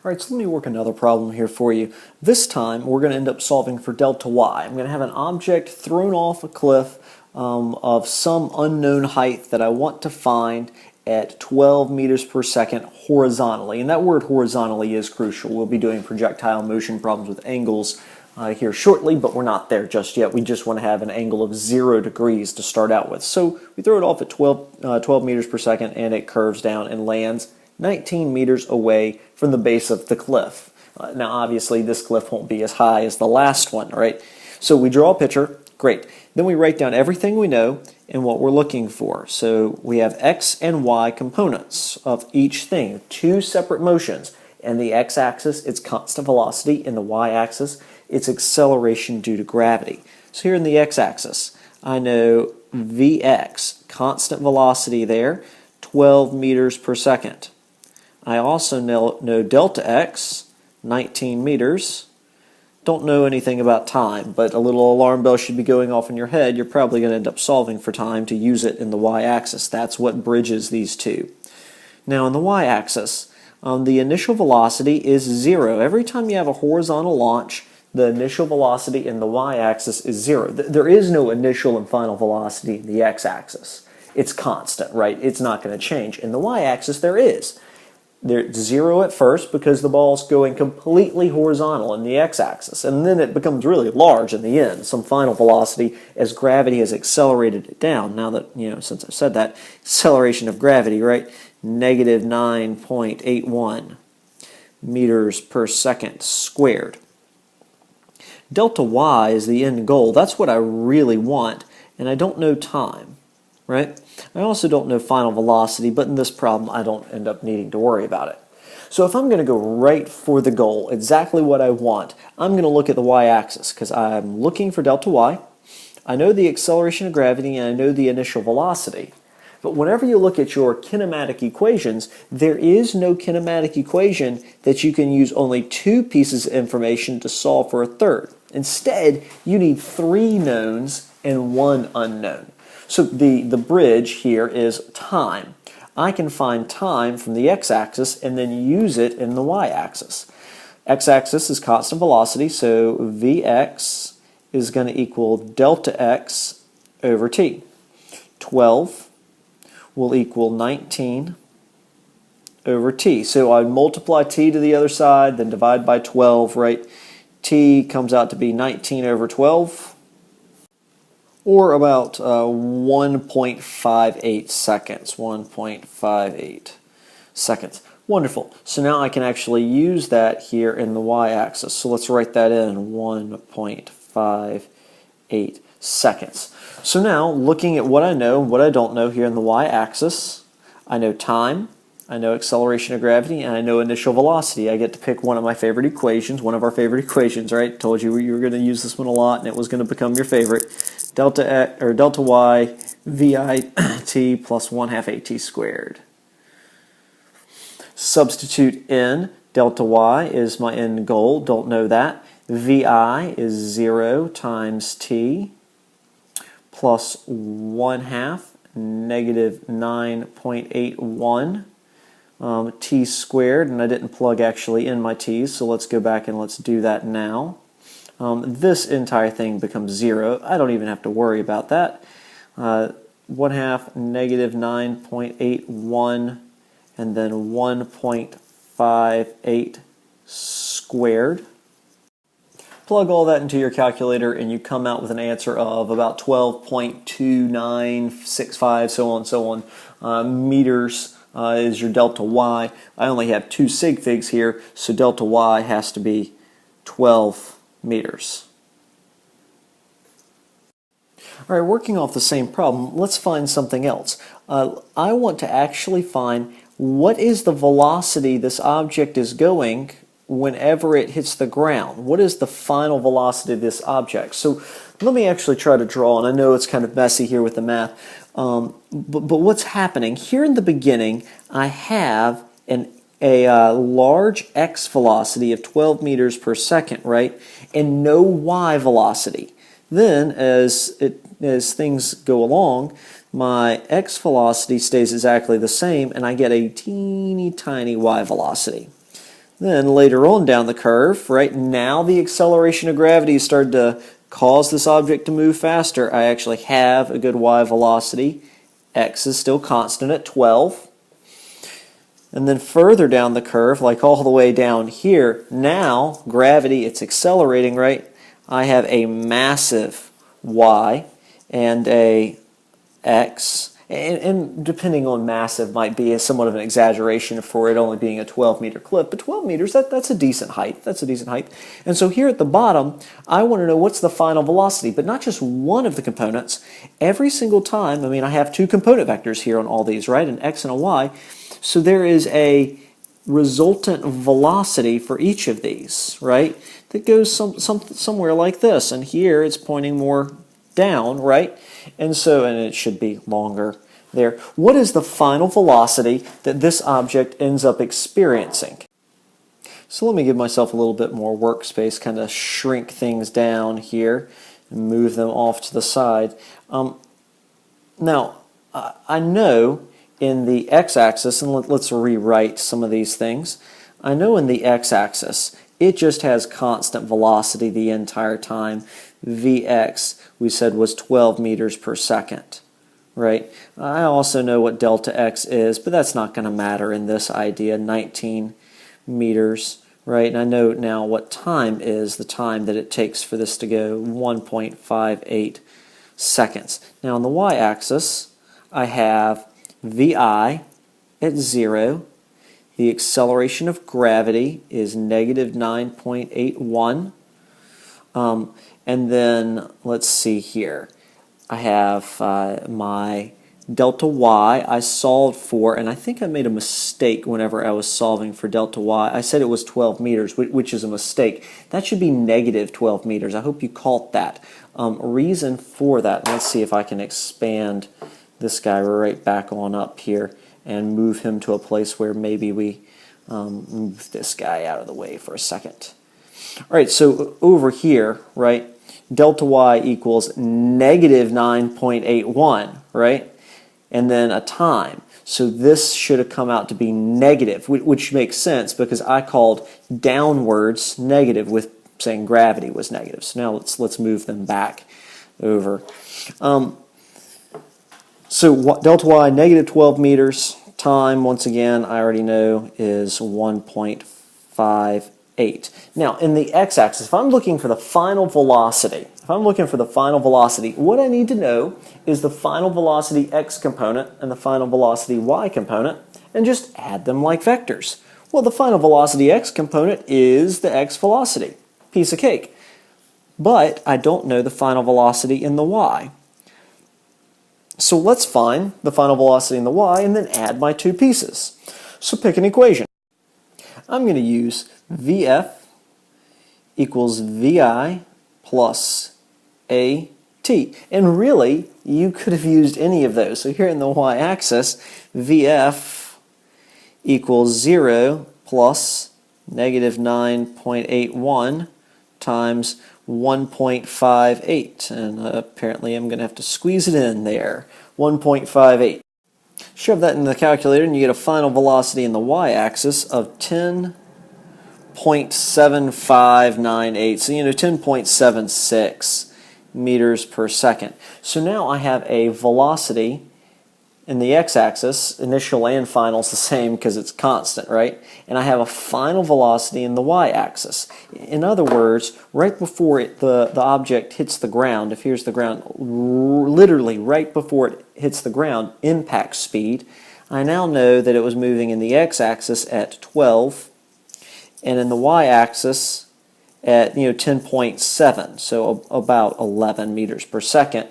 Alright, so let me work another problem here for you. This time we're going to end up solving for delta y. I'm going to have an object thrown off a cliff of some unknown height that I want to find at 12 meters per second horizontally. And that word horizontally is crucial. We'll be doing projectile motion problems with angles here shortly, but we're not there just yet. We just want to have an angle of 0 degrees to start out with. So we throw it off at 12 meters per second, and it curves down and lands 19 meters away from the base of the cliff. Now obviously this cliff won't be as high as the last one, right? So we draw a picture, great. Then we write down everything we know and what we're looking for. So we have x and y components of each thing, two separate motions. And the x-axis, it's constant velocity, and the y-axis, it's acceleration due to gravity. So here in the x-axis, I know vx, constant velocity there, 12 meters per second. I also know delta x, 19 meters. Don't know anything about time, but a little alarm bell should be going off in your head. You're probably going to end up solving for time to use it in the y-axis. That's what bridges these two. Now in the y-axis, the initial velocity is 0. Every time you have a horizontal launch, the initial velocity in the y-axis is 0. There is no initial and final velocity in the x-axis. It's constant, right? It's not going to change. In the y-axis, there is. There's 0 at first because the ball's going completely horizontal in the x-axis, and then it becomes really large in the end, some final velocity as gravity has accelerated it down. Now that, since I've said that, acceleration of gravity, right? Negative 9.81 meters per second squared. Delta y is the end goal. That's what I really want, and I don't know time, right? I also don't know final velocity, but in this problem I don't end up needing to worry about it. So if I'm going to go right for the goal, exactly what I want, I'm going to look at the y-axis because I'm looking for delta y. I know the acceleration of gravity and I know the initial velocity. But whenever you look at your kinematic equations, there is no kinematic equation that you can use only two pieces of information to solve for a third. Instead, you need three knowns and one unknown. So the bridge here is time. I can find time from the x-axis and then use it in the y-axis. X-axis is constant velocity, so Vx is going to equal delta x over t. 12 will equal 19 over t. So I multiply t to the other side, then divide by 12, right? T comes out to be 19 over 12. Or about 1.58 seconds. 1.58 seconds. Wonderful. So now I can actually use that here in the y-axis. So let's write that in, 1.58 seconds. So now, looking at what I know and what I don't know here in the y-axis, I know time, I know acceleration of gravity, and I know initial velocity. I get to pick one of my favorite equations, one of our favorite equations, right? Told you you were going to use this one a lot, and it was going to become your favorite. Delta x, or delta y VIT plus 1/2 AT squared. Substitute in delta y is my end goal. Don't know that. VI is 0 times t plus 1/2 negative 9.81 t squared, and I didn't plug actually in my t's, so let's go back and let's do that now. This entire thing becomes 0. I don't even have to worry about that. 1/2 negative 9.81 and then 1.58 squared. Plug all that into your calculator and you come out with an answer of about 12.2965, so on and so on, meters is your delta y. I only have two sig figs here, so delta y has to be 12 meters. All right, working off the same problem, let's find something else. I want to actually find what is the velocity this object is going whenever it hits the ground. What is the final velocity of this object? So let me actually try to draw, and I know it's kind of messy here with the math, but what's happening? Here in the beginning, I have a large x velocity of 12 meters per second, right, and no y velocity. Then, as things go along, my x velocity stays exactly the same, and I get a teeny tiny y velocity. Then later on down the curve, right now the acceleration of gravity started to cause this object to move faster. I actually have a good y velocity. X is still constant at 12. And then further down the curve, like all the way down here, now gravity, it's accelerating, right? I have a massive y and a x. And depending on massive might be somewhat of an exaggeration for it only being a 12-meter cliff, but 12 meters, that's a decent height. That's a decent height. And so here at the bottom, I want to know what's the final velocity, but not just one of the components. Every single time, I mean, I have two component vectors here on all these, right, an x and a y. So there is a resultant velocity for each of these, right, that goes somewhere like this. And here it's pointing more down, right? And it should be longer there. What is the final velocity that this object ends up experiencing? So let me give myself a little bit more workspace, kind of shrink things down here and move them off to the side. Now, I know in the x-axis, and let's rewrite some of these things. I know in the x-axis, it just has constant velocity the entire time. Vx, we said, was 12 meters per second, right? I also know what delta x is, but that's not going to matter in this idea, 19 meters, right? And I know now what time is, the time that it takes for this to go, 1.58 seconds. Now on the y-axis, I have Vi at 0. The acceleration of gravity is negative 9.81. And then let's see here. I have my delta y I solved for, and I think I made a mistake whenever I was solving for delta y. I said it was 12 meters, which is a mistake. That should be negative 12 meters. I hope you caught that. Reason for that, let's see if I can expand this guy right back on up here and move him to a place where maybe we move this guy out of the way for a second. All right, so over here, right, delta y equals negative 9.81, right? And then a time. So this should have come out to be negative, which makes sense because I called downwards negative with saying gravity was negative. So now let's move them back over. So delta y, negative 12 meters. Time, once again, I already know is 1.58. Now, in the x-axis, if I'm looking for the final velocity, what I need to know is the final velocity x component and the final velocity y component, and just add them like vectors. Well, the final velocity x component is the x velocity. Piece of cake. But I don't know the final velocity in the y. So let's find the final velocity in the y and then add my two pieces. So pick an equation. I'm going to use Vf equals Vi plus At. And really, you could have used any of those. So here in the y-axis, Vf equals 0 plus negative 9.81 times 1.58, and apparently I'm going to have to squeeze it in there, 1.58. Shove that in the calculator and you get a final velocity in the y-axis of 10.7598, so 10.76 meters per second. So now I have a velocity in the x-axis, initial and final is the same because it's constant, right? And I have a final velocity in the y-axis. In other words, right before the object hits the ground, if here's the ground, literally right before it hits the ground, impact speed, I now know that it was moving in the x-axis at 12 and in the y-axis at 10.7, so about 11 meters per second.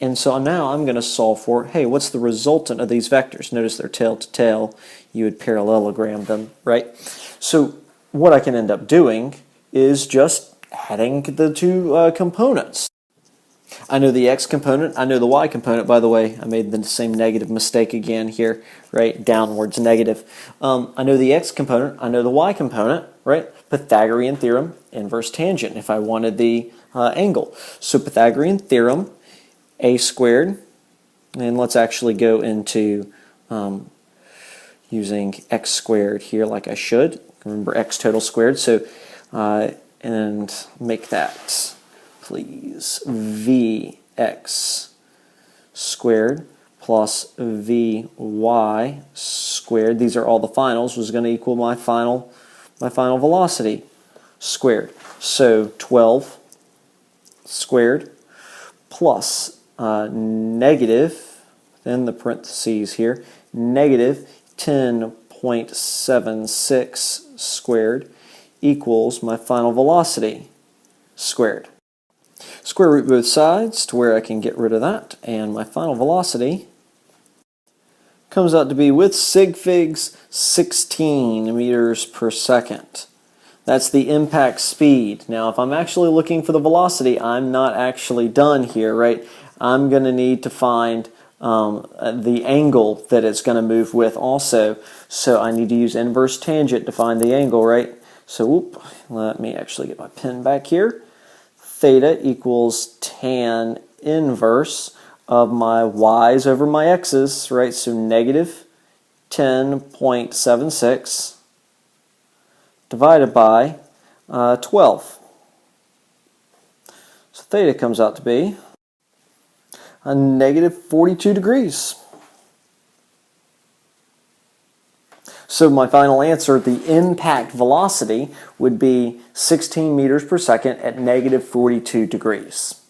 And so now I'm going to solve for, hey, what's the resultant of these vectors? Notice they're tail to tail. You would parallelogram them, right? So what I can end up doing is just adding the two components. I know the x component, I know the y component. By the way, I made the same negative mistake again here, right? Downwards negative. I know the x component, I know the y component, right? Pythagorean theorem, inverse tangent, if I wanted the angle. So Pythagorean theorem, a squared, and let's actually go into using x squared here like I should. remember x total squared. So, and make that, please, vx squared plus vy squared. These are all the finals. Was going to equal my final velocity squared. So 12 squared plus negative, then the parentheses here, negative 10.76 squared equals my final velocity squared. Square root both sides to where I can get rid of that, and my final velocity comes out to be, with sig figs, 16 meters per second. That's the impact speed. Now, if I'm actually looking for the velocity, I'm not actually done here, right? I'm going to need to find the angle that it's going to move with also. So I need to use inverse tangent to find the angle, right? So let me actually get my pen back here. Theta equals tan inverse of my y's over my x's, right? So negative 10.76 divided by 12. So theta comes out to be a negative 42 degrees. So my final answer, the impact velocity, would be 16 meters per second at negative 42 degrees.